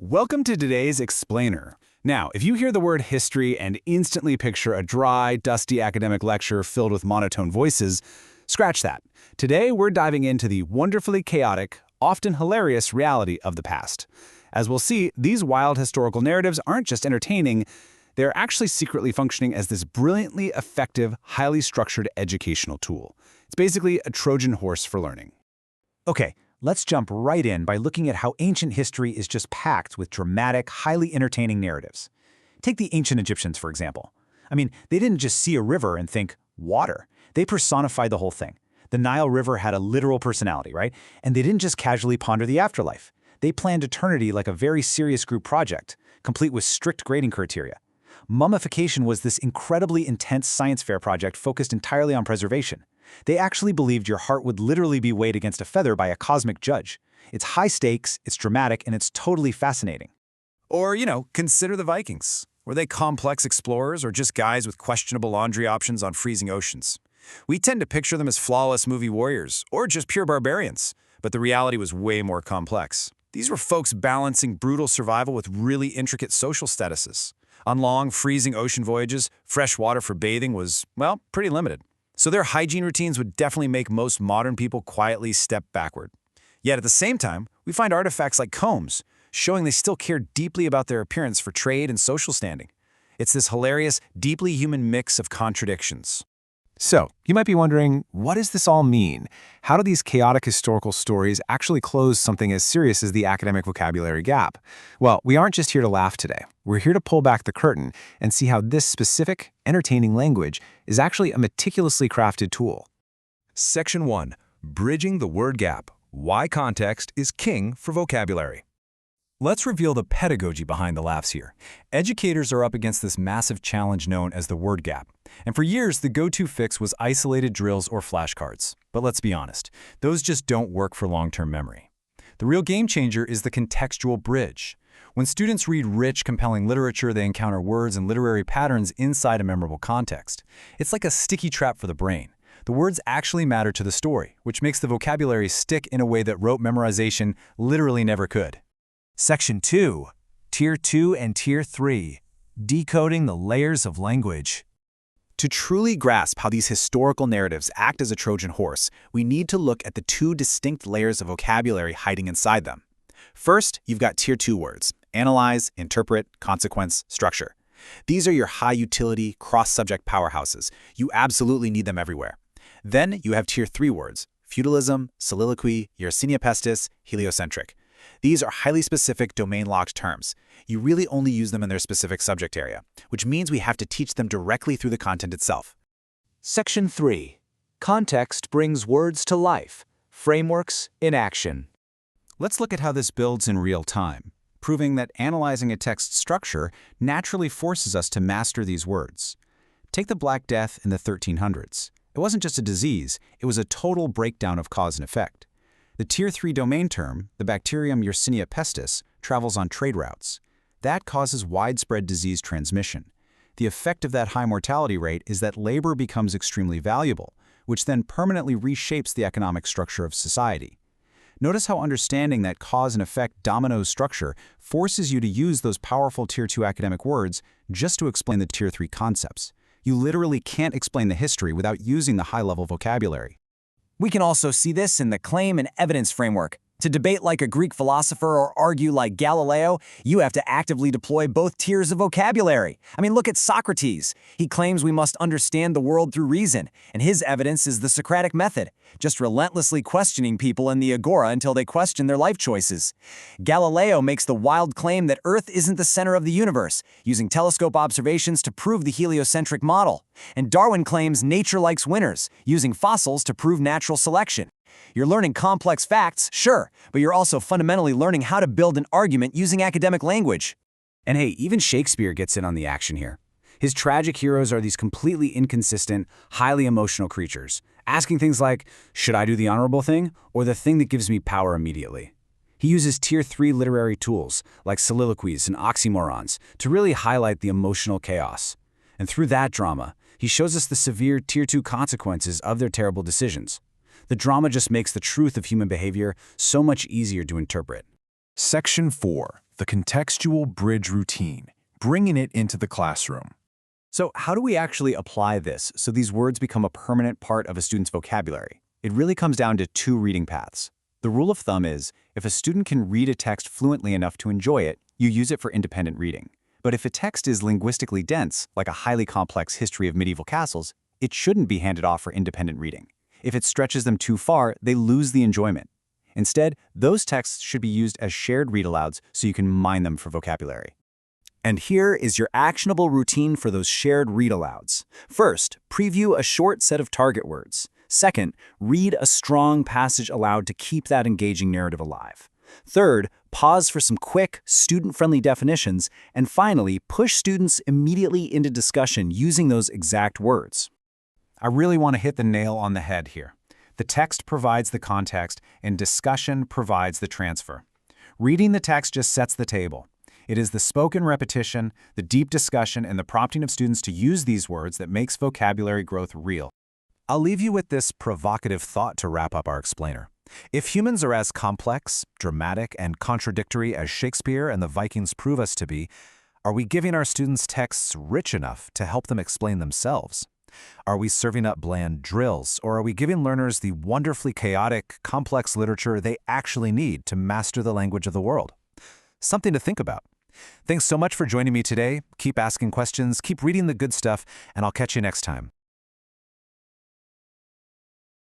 Welcome to today's Explainer. Now, if you hear the word history and instantly picture a dry, dusty academic lecture filled with monotone voices, scratch that. Today, we're diving into the wonderfully chaotic, often hilarious reality of the past. As we'll see, these wild historical narratives aren't just entertaining, they're actually secretly functioning as this brilliantly effective, highly structured educational tool. It's basically a Trojan horse for learning. Okay, let's jump right in by looking at how ancient history is just packed with dramatic, highly entertaining narratives. Take the ancient Egyptians, for example. They didn't just see a river and think, water. They personified the whole thing. The Nile River had a literal personality, right? And they didn't just casually ponder the afterlife. They planned eternity like a very serious group project, complete with strict grading criteria. Mummification was this incredibly intense science fair project focused entirely on preservation. They actually believed your heart would literally be weighed against a feather by a cosmic judge. It's high stakes, it's dramatic, and it's totally fascinating. Or, consider the Vikings. Were they complex explorers or just guys with questionable laundry options on freezing oceans? We tend to picture them as flawless movie warriors or just pure barbarians, but the reality was way more complex. These were folks balancing brutal survival with really intricate social statuses. On long, freezing ocean voyages, fresh water for bathing was, well, pretty limited. So their hygiene routines would definitely make most modern people quietly step backward. Yet at the same time, we find artifacts like combs, showing they still care deeply about their appearance for trade and social standing. It's this hilarious, deeply human mix of contradictions. So, you might be wondering, what does this all mean? How do these chaotic historical stories actually close something as serious as the academic vocabulary gap? Well, we aren't just here to laugh today. We're here to pull back the curtain and see how this specific, entertaining language is actually a meticulously crafted tool. Section 1. Bridging the word gap. Why context is king for vocabulary. Let's reveal the pedagogy behind the laughs here. Educators are up against this massive challenge known as the word gap. And for years, the go-to fix was isolated drills or flashcards. But let's be honest, those just don't work for long-term memory. The real game changer is the contextual bridge. When students read rich, compelling literature, they encounter words and literary patterns inside a memorable context. It's like a sticky trap for the brain. The words actually matter to the story, which makes the vocabulary stick in a way that rote memorization literally never could. Section 2. Tier 2 and Tier 3. Decoding the layers of language. To truly grasp how these historical narratives act as a Trojan horse, we need to look at the two distinct layers of vocabulary hiding inside them. First, you've got Tier 2 words: analyze, interpret, consequence, structure. These are your high-utility, cross-subject powerhouses. You absolutely need them everywhere. Then you have Tier 3 words: feudalism, soliloquy, Yersinia pestis, heliocentric. These are highly specific, domain-locked terms. You really only use them in their specific subject area, which means we have to teach them directly through the content itself. Section 3. Context brings words to life. Frameworks in action. Let's look at how this builds in real time, proving that analyzing a text structure naturally forces us to master these words. Take the Black Death in the 1300s. It wasn't just a disease, it was a total breakdown of cause and effect. The Tier 3 domain term, the bacterium Yersinia pestis, travels on trade routes. That causes widespread disease transmission. The effect of that high mortality rate is that labor becomes extremely valuable, which then permanently reshapes the economic structure of society. Notice how understanding that cause and effect domino structure forces you to use those powerful Tier 2 academic words just to explain the Tier 3 concepts. You literally can't explain the history without using the high-level vocabulary. We can also see this in the claim and evidence framework. To debate like a Greek philosopher or argue like Galileo, you have to actively deploy both tiers of vocabulary. Look at Socrates. He claims we must understand the world through reason, and his evidence is the Socratic method, just relentlessly questioning people in the agora until they question their life choices. Galileo makes the wild claim that Earth isn't the center of the universe, using telescope observations to prove the heliocentric model. And Darwin claims nature likes winners, using fossils to prove natural selection. You're learning complex facts, sure, but you're also fundamentally learning how to build an argument using academic language. And hey, even Shakespeare gets in on the action here. His tragic heroes are these completely inconsistent, highly emotional creatures, asking things like, should I do the honorable thing, or the thing that gives me power immediately? He uses Tier 3 literary tools, like soliloquies and oxymorons, to really highlight the emotional chaos. And through that drama, he shows us the severe Tier 2 consequences of their terrible decisions. The drama just makes the truth of human behavior so much easier to interpret. Section 4. the contextual bridge routine, bringing it into the classroom. So how do we actually apply this so these words become a permanent part of a student's vocabulary? It really comes down to two reading paths. The rule of thumb is, if a student can read a text fluently enough to enjoy it, you use it for independent reading. But if a text is linguistically dense, like a highly complex history of medieval castles, it shouldn't be handed off for independent reading. If it stretches them too far, they lose the enjoyment. Instead, those texts should be used as shared read-alouds so you can mine them for vocabulary. And here is your actionable routine for those shared read-alouds. First, preview a short set of target words. Second, read a strong passage aloud to keep that engaging narrative alive. Third, pause for some quick, student-friendly definitions. And finally, push students immediately into discussion using those exact words. I really want to hit the nail on the head here. The text provides the context, and discussion provides the transfer. Reading the text just sets the table. It is the spoken repetition, the deep discussion, and the prompting of students to use these words that makes vocabulary growth real. I'll leave you with this provocative thought to wrap up our explainer. If humans are as complex, dramatic, and contradictory as Shakespeare and the Vikings prove us to be, are we giving our students texts rich enough to help them explain themselves? Are we serving up bland drills, or are we giving learners the wonderfully chaotic, complex literature they actually need to master the language of the world? Something to think about. Thanks so much for joining me today. Keep asking questions, keep reading the good stuff, and I'll catch you next time.